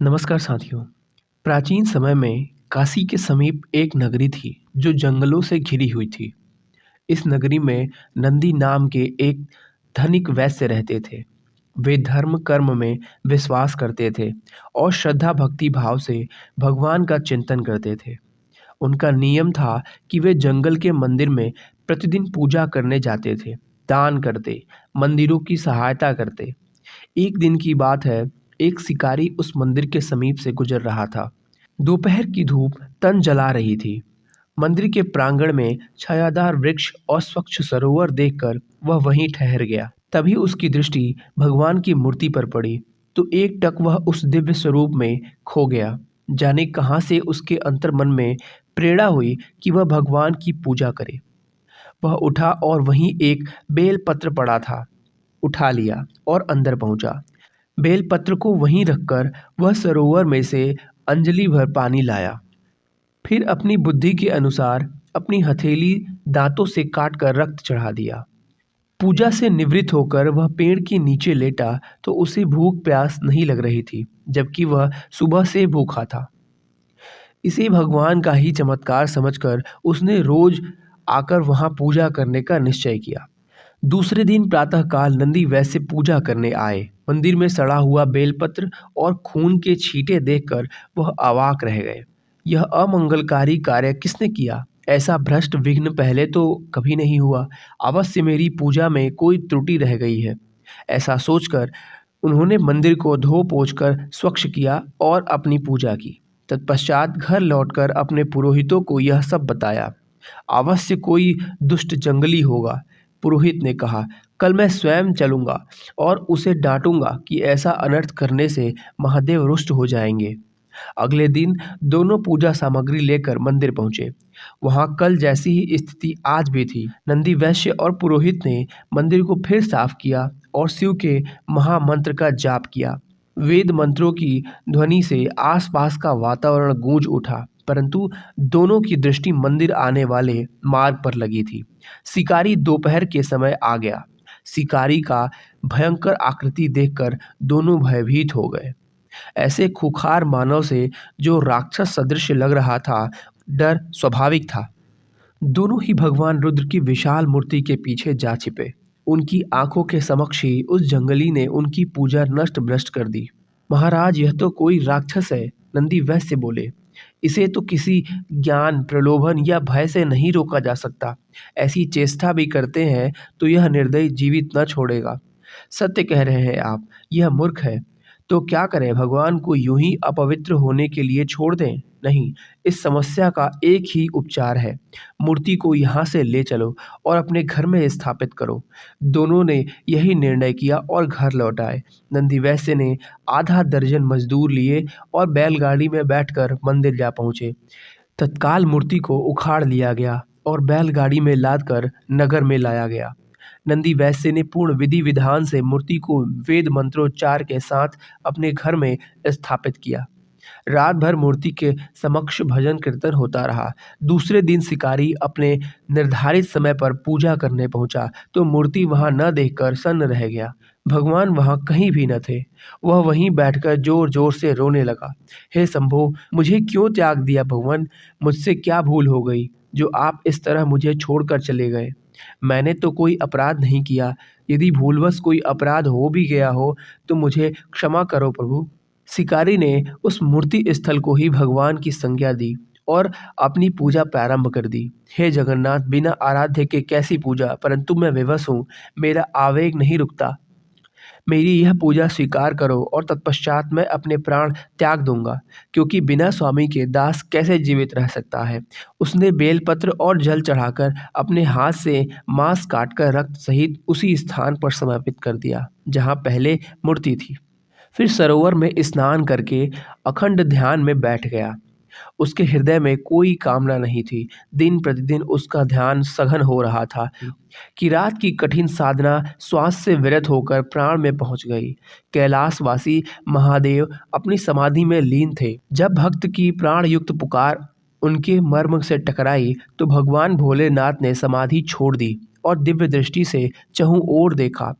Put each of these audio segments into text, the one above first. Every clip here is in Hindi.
नमस्कार साथियों। प्राचीन समय में काशी के समीप एक नगरी थी जो जंगलों से घिरी हुई थी। इस नगरी में नंदी नाम के एक धनिक वैश्य रहते थे। वे धर्म कर्म में विश्वास करते थे और श्रद्धा भक्ति भाव से भगवान का चिंतन करते थे। उनका नियम था कि वे जंगल के मंदिर में प्रतिदिन पूजा करने जाते थे, दान करते, मंदिरों की सहायता करते। एक दिन की बात है, एक शिकारी उस मंदिर के समीप से गुजर रहा था। दोपहर की धूप तन जला रही थी। मंदिर के प्रांगण में छायादार वृक्ष और स्वच्छ सरोवर देखकर वह वहीं ठहर गया। तभी उसकी दृष्टि भगवान की मूर्ति पर पड़ी, तो एकटक वह उस दिव्य स्वरूप में खो गया। जाने कहाँ से उसके अंतर्मन में प्रेरणा हुई कि वह भगवान की पूजा करे। वह उठा और वहीं एक बेलपत्र पड़ा था, उठा लिया और अंदर पहुंचा। बेलपत्र को वहीं रखकर वह सरोवर में से अंजलि भर पानी लाया। फिर अपनी बुद्धि के अनुसार अपनी हथेली दांतों से काट कर रक्त चढ़ा दिया। पूजा से निवृत्त होकर वह पेड़ के नीचे लेटा तो उसे भूख प्यास नहीं लग रही थी, जबकि वह सुबह से भूखा था। इसे भगवान का ही चमत्कार समझकर उसने रोज आकर वहां पूजा करने का निश्चय किया। दूसरे दिन प्रातःकाल नंदी वैश्य पूजा करने आए। मंदिर में सड़ा हुआ बेलपत्र और खून के छींटे देखकर वह अवाक रह गए। यह अमंगलकारी कार्य किसने किया? ऐसा भ्रष्ट विघ्न पहले तो कभी नहीं हुआ। अवश्य मेरी पूजा में कोई त्रुटि रह गई है। ऐसा सोचकर उन्होंने मंदिर को धो पोंछ कर स्वच्छ किया और अपनी पूजा की। तत्पश्चात घर लौटकर अपने पुरोहितों को यह सब बताया। अवश्य कोई दुष्ट जंगली होगा, पुरोहित ने कहा। कल मैं स्वयं चलूंगा और उसे डांटूंगा कि ऐसा अनर्थ करने से महादेव रुष्ट हो जाएंगे। अगले दिन दोनों पूजा सामग्री लेकर मंदिर पहुंचे। वहां कल जैसी ही स्थिति आज भी थी। नंदी वैश्य और पुरोहित ने मंदिर को फिर साफ किया और शिव के महामंत्र का जाप किया। वेद मंत्रों की ध्वनि से आसपास का वातावरण गूंज उठा, परंतु दोनों की दृष्टि मंदिर आने वाले मार्ग पर लगी थी। शिकारी दोपहर के समय आ गया। शिकारी का भयंकर आकृति देखकर दोनों भयभीत हो गए। ऐसे खूंखार मानव से जो राक्षस सदृश लग रहा था, डर स्वाभाविक था। दोनों ही भगवान रुद्र की विशाल मूर्ति के पीछे जा छिपे। उनकी आंखों के समक्ष ही उस जंगली ने उनकी पूजा नष्ट भ्रष्ट कर दी। महाराज, यह तो कोई राक्षस है, नंदी वैश्य बोले। इसे तो किसी ज्ञान, प्रलोभन या भय से नहीं रोका जा सकता। ऐसी चेष्टा भी करते हैं तो यह निर्दयी जीवित न छोड़ेगा। सत्य कह रहे हैं आप, यह मूर्ख है। तो क्या करें, भगवान को यूं ही अपवित्र होने के लिए छोड़ दें? नहीं, इस समस्या का एक ही उपचार है। मूर्ति को यहाँ से ले चलो और अपने घर में स्थापित करो। दोनों ने यही निर्णय किया और घर लौट आए। नंदी वैश्य ने आधा दर्जन मजदूर लिए और बैलगाड़ी में बैठकर मंदिर जा पहुंचे। तत्काल मूर्ति को उखाड़ लिया गया और बैलगाड़ी में लादकर नगर में लाया गया। नंदी वैश्य ने पूर्ण विधि विधान से मूर्ति को वेद मंत्रोच्चार के साथ अपने घर में स्थापित किया। रात भर मूर्ति के समक्ष भजन कीर्तन होता रहा। दूसरे दिन शिकारी अपने निर्धारित समय पर पूजा करने पहुंचा तो मूर्ति वहां न देखकर सन्न रह गया। भगवान वहां कहीं भी न थे। वह वहीं बैठकर जोर जोर से रोने लगा। हे शंभो, मुझे क्यों त्याग दिया भगवान? मुझसे क्या भूल हो गई जो आप इस तरह मुझे छोड़कर चले गए? मैंने तो कोई अपराध नहीं किया। यदि भूलवश कोई अपराध हो भी गया हो तो मुझे क्षमा करो प्रभु। शिकारी ने उस मूर्ति स्थल को ही भगवान की संज्ञा दी और अपनी पूजा प्रारंभ कर दी। हे जगन्नाथ, बिना आराध्य के कैसी पूजा, परंतु मैं विवश हूँ, मेरा आवेग नहीं रुकता। मेरी यह पूजा स्वीकार करो और तत्पश्चात मैं अपने प्राण त्याग दूंगा, क्योंकि बिना स्वामी के दास कैसे जीवित रह सकता है। उसने बेलपत्र और जल चढ़ाकर अपने हाथ से मांस काटकर रक्त सहित उसी स्थान पर समर्पित कर दिया जहाँ पहले मूर्ति थी। फिर सरोवर में स्नान करके अखंड ध्यान में बैठ गया। उसके हृदय में कोई कामना नहीं थी। दिन प्रतिदिन उसका ध्यान सघन हो रहा था कि रात की कठिन साधना श्वास से विरत होकर प्राण में पहुंच गई। कैलाशवासी महादेव अपनी समाधि में लीन थे। जब भक्त की प्राण युक्त पुकार उनके मर्म से टकराई तो भगवान भोलेनाथ ने समाधि छोड़ दी और दिव्य दृष्टि से चहुं ओर देखा।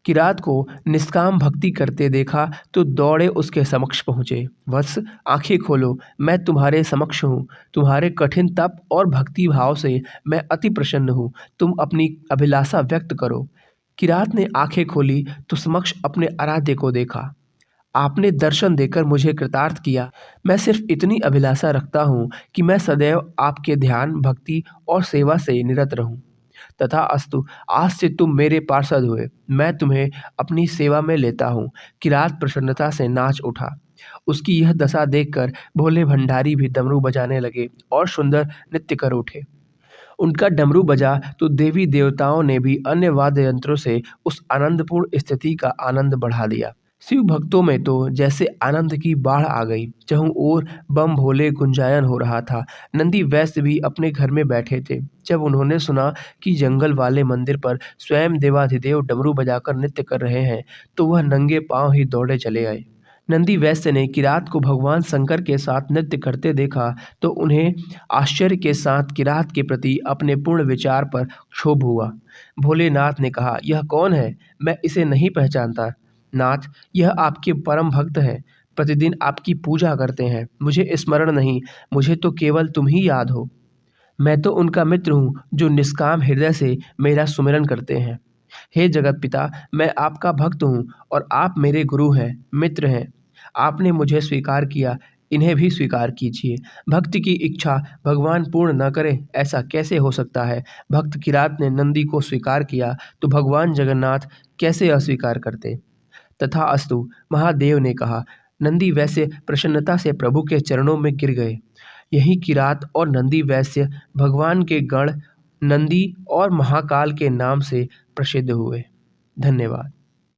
किरात को निष्काम भक्ति करते देखा तो दौड़े उसके समक्ष पहुँचे। वत्स, आँखें खोलो, मैं तुम्हारे समक्ष हूँ। तुम्हारे कठिन तप और भक्ति भाव से मैं अति प्रसन्न हूँ। तुम अपनी अभिलाषा व्यक्त करो। किरात ने आँखें खोली तो समक्ष अपने आराध्य को देखा। आपने दर्शन देकर मुझे कृतार्थ किया। मैं सिर्फ इतनी अभिलाषा रखता हूँ कि मैं सदैव आपके ध्यान, भक्ति और सेवा से निरत रहूँ। तथास्तु, आज से तुम मेरे पार्षद हुए। मैं तुम्हें अपनी सेवा में लेता हूँ। किरात प्रसन्नता से नाच उठा। उसकी यह दशा देखकर भोले भंडारी भी डमरू बजाने लगे और सुंदर नृत्य कर उठे। उनका डमरू बजा तो देवी देवताओं ने भी अन्य वाद्य यंत्रों से उस आनंदपूर्ण स्थिति का आनंद बढ़ा दिया। शिव भक्तों में तो जैसे आनंद की बाढ़ आ गई। चहुं ओर बम भोले गुंजायन हो रहा था। नंदी वैश्य भी अपने घर में बैठे थे। जब उन्होंने सुना कि जंगल वाले मंदिर पर स्वयं देवाधिदेव डमरू बजाकर नृत्य कर रहे हैं, तो वह नंगे पांव ही दौड़े चले आए। नंदी वैश्य ने किरात को भगवान शंकर के साथ नृत्य करते देखा तो उन्हें आश्चर्य के साथ किरात के प्रति अपने पूर्ण विचार पर क्षोभ हुआ। भोलेनाथ ने कहा, यह कौन है? मैं इसे नहीं पहचानता। नाथ, यह आपके परम भक्त हैं। प्रतिदिन आपकी पूजा करते हैं। मुझे स्मरण नहीं, मुझे तो केवल तुम ही याद हो। मैं तो उनका मित्र हूँ जो निष्काम हृदय से मेरा सुमिरन करते हैं। हे जगत पिता, मैं आपका भक्त हूँ और आप मेरे गुरु हैं, मित्र हैं। आपने मुझे स्वीकार किया, इन्हें भी स्वीकार कीजिए। भक्ति की इच्छा भगवान पूर्ण न करें, ऐसा कैसे हो सकता है? भक्त किरात ने नंदी को स्वीकार किया तो भगवान जगन्नाथ कैसे अस्वीकार करते? तथास्तु, महादेव ने कहा। नंदी वैसे प्रसन्नता से प्रभु के चरणों में गिर गए। यही किरात और नंदी वैश्य भगवान के गण नंदी और महाकाल के नाम से प्रसिद्ध हुए। धन्यवाद।